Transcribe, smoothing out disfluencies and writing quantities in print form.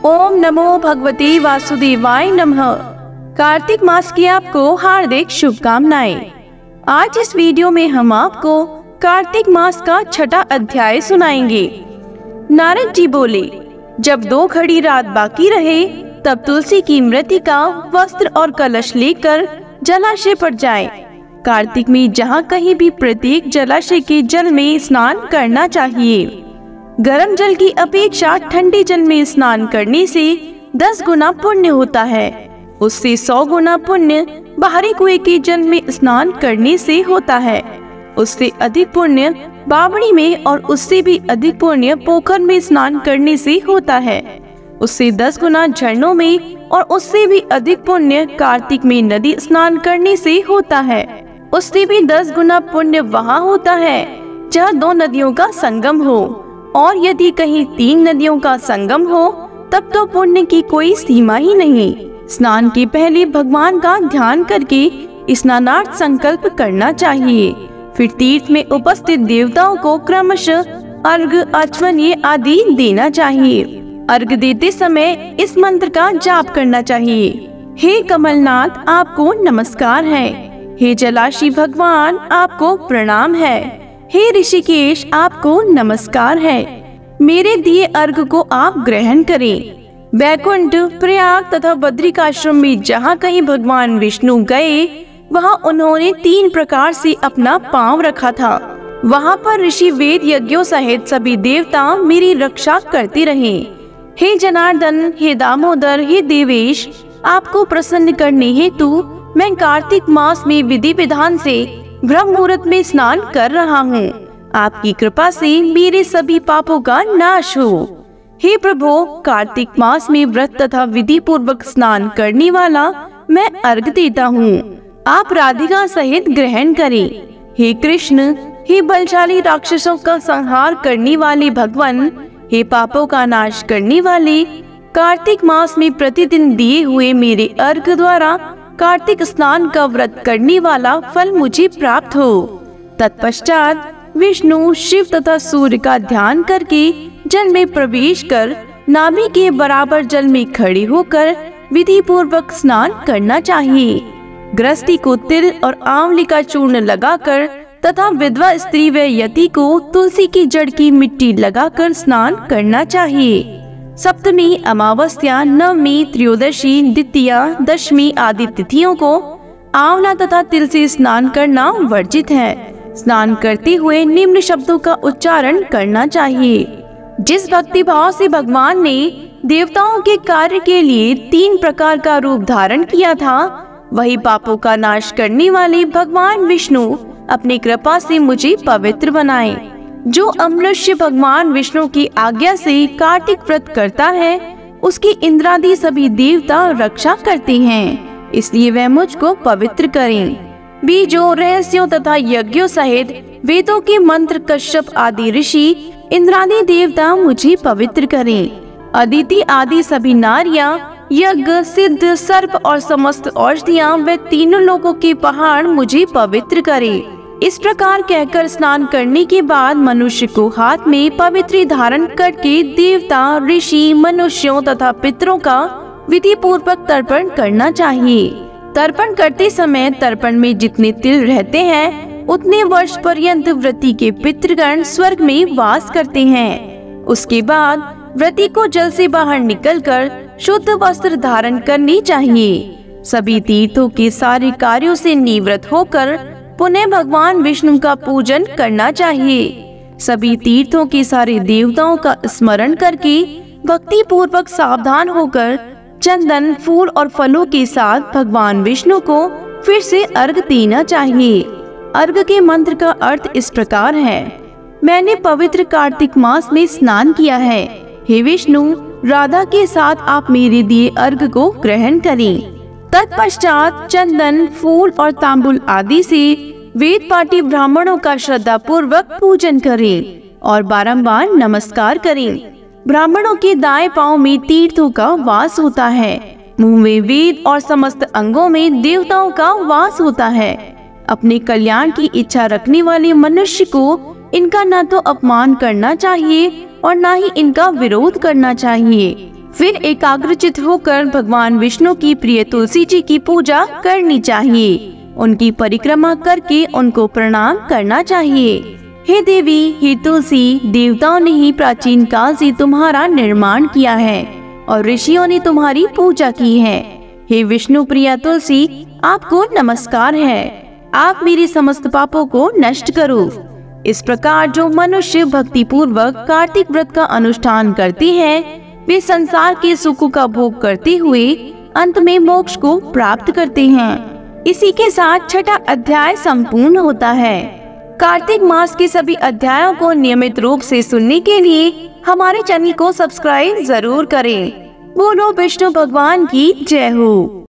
ओम नमो भगवते वासुदेवाय नमः। कार्तिक मास की आपको हार्दिक शुभकामनाएं। आज इस वीडियो में हम आपको कार्तिक मास का छठा अध्याय सुनाएंगे। नारद जी बोले, जब 2 घड़ी रात बाकी रहे तब तुलसी की मृतिका, वस्त्र और कलश लेकर जलाशय पर जाएं। कार्तिक में जहाँ कहीं भी प्रत्येक जलाशय के जल में स्नान करना चाहिए। गर्म जल की अपेक्षा ठंडे जल में स्नान करने से 10 गुना पुण्य होता है। उससे 100 गुना पुण्य बाहरी कुएं के जल में स्नान करने से होता है। उससे अधिक पुण्य बावड़ी में और उससे भी अधिक पुण्य पोखर में स्नान करने से होता है। उससे 10 गुना झरनों में और उससे भी अधिक पुण्य कार्तिक में नदी स्नान करने से होता है। उससे भी 10 गुना पुण्य वहाँ होता है जहाँ 2 नदियों का संगम हो, और यदि कहीं 3 नदियों का संगम हो तब तो पुण्य की कोई सीमा ही नहीं। स्नान के पहले भगवान का ध्यान करके स्नानार्थ संकल्प करना चाहिए। फिर तीर्थ में उपस्थित देवताओं को क्रमशः अर्घ्य, आचमनीय आदि देना चाहिए। अर्घ्य देते समय इस मंत्र का जाप करना चाहिए। हे कमलनाथ, आपको नमस्कार है। हे जलाशी भगवान, आपको प्रणाम है। हे ऋषिकेश, आपको नमस्कार है। मेरे दिए अर्घ को आप ग्रहण करें। बैकुंठ, प्रयाग तथा बद्रिकाश्रम में जहाँ कहीं भगवान विष्णु गए वहाँ उन्होंने 3 प्रकार से अपना पांव रखा था। वहाँ पर ऋषि वेद यज्ञों सहित सभी देवता मेरी रक्षा करते रहे। हे जनार्दन, हे दामोदर, हे देवेश, आपको प्रसन्न करने हेतु मैं कार्तिक मास में विधि विधान से ब्रह्म मुहूर्त में स्नान कर रहा हूँ। आपकी कृपा से मेरे सभी पापों का नाश हो। हे प्रभु, कार्तिक मास में व्रत तथा विधि पूर्वक स्नान करने वाला मैं अर्घ देता हूँ। आप राधिका सहित ग्रहण करें। हे कृष्ण, हे बलशाली राक्षसों का संहार करने वाले भगवान, हे पापों का नाश करने वाले, कार्तिक मास में प्रतिदिन दिए हुए मेरे अर्घ द्वारा कार्तिक स्नान का व्रत करने वाला फल मुझे प्राप्त हो। तत्पश्चात विष्णु, शिव तथा सूर्य का ध्यान करके जल में प्रवेश कर नाभि के बराबर जल में खड़े होकर विधि पूर्वक स्नान करना चाहिए। गृहस्थी को तिल और आंवले का चूर्ण लगाकर तथा विधवा स्त्री व यति को तुलसी की जड़ की मिट्टी लगाकर स्नान करना चाहिए। सप्तमी, अमावस्या, नवमी, त्रयोदशी, द्वितीया, दशमी आदि तिथियों को आंवला तथा तिल से स्नान करना वर्जित है। स्नान करते हुए निम्न शब्दों का उच्चारण करना चाहिए। जिस भक्ति भाव से भगवान ने देवताओं के कार्य के लिए 3 प्रकार का रूप धारण किया था, वही पापों का नाश करने वाले भगवान विष्णु अपनी कृपा से मुझे पवित्र बनाए। जो मनुष्य भगवान विष्णु की आज्ञा से कार्तिक व्रत करता है उसकी इंद्रादि सभी देवता रक्षा करते हैं, इसलिए वह मुझको पवित्र करें। बीजों, रहस्यों तथा यज्ञों सहित वेदों के मंत्र, कश्यप आदि ऋषि, इंद्रादि देवता मुझे पवित्र करें। अदिति आदि सभी नारियां, यज्ञ, सिद्ध, सर्प और समस्त औषधियां व तीनों लोकों के पहाड़ मुझे पवित्र करें। इस प्रकार कहकर स्नान करने के बाद मनुष्य को हाथ में पवित्री धारण करके देवता, ऋषि, मनुष्यों तथा पितरों का विधि पूर्वक तर्पण करना चाहिए। तर्पण करते समय तर्पण में जितने तिल रहते हैं उतने वर्ष पर्यंत व्रती के पितृगण स्वर्ग में वास करते हैं। उसके बाद व्रती को जल से बाहर निकलकर शुद्ध वस्त्र धारण करनी चाहिए। सभी तीर्थों के सारे कार्यों से निवृत्त होकर पुनः भगवान विष्णु का पूजन करना चाहिए। सभी तीर्थों के सारे देवताओं का स्मरण करके भक्ति पूर्वक सावधान होकर चंदन, फूल और फलों के साथ भगवान विष्णु को फिर से अर्घ देना चाहिए। अर्घ के मंत्र का अर्थ इस प्रकार है। मैंने पवित्र कार्तिक मास में स्नान किया है। हे विष्णु, राधा के साथ आप मेरे दिए अर्घ को ग्रहण करें। तत्पश्चात चंदन, फूल और तांबुल आदि से वेद पाठी ब्राह्मणों का श्रद्धा पूर्वक पूजन करें और बारंबार नमस्कार करें। ब्राह्मणों के दाएं पांव में तीर्थों का वास होता है। मुंह में वेद और समस्त अंगों में देवताओं का वास होता है। अपने कल्याण की इच्छा रखने वाले मनुष्य को इनका न तो अपमान करना चाहिए और न ही इनका विरोध करना चाहिए। फिर एकाग्रचित होकर भगवान विष्णु की प्रिय तुलसी जी की पूजा करनी चाहिए। उनकी परिक्रमा करके उनको प्रणाम करना चाहिए। हे देवी, हे तुलसी, देवताओं ने ही प्राचीन काल से तुम्हारा निर्माण किया है और ऋषियों ने तुम्हारी पूजा की है। हे विष्णु प्रिया तुलसी, आपको नमस्कार है। आप मेरे समस्त पापों को नष्ट करो। इस प्रकार जो मनुष्य भक्ति पूर्वक कार्तिक व्रत का अनुष्ठान करते हैं, वे संसार के सुखों का भोग करते हुए अंत में मोक्ष को प्राप्त करते हैं। इसी के साथ छठा अध्याय संपूर्ण होता है। कार्तिक मास के सभी अध्यायों को नियमित रूप से सुनने के लिए हमारे चैनल को सब्सक्राइब जरूर करें। बोलो विष्णु भगवान की जय हो।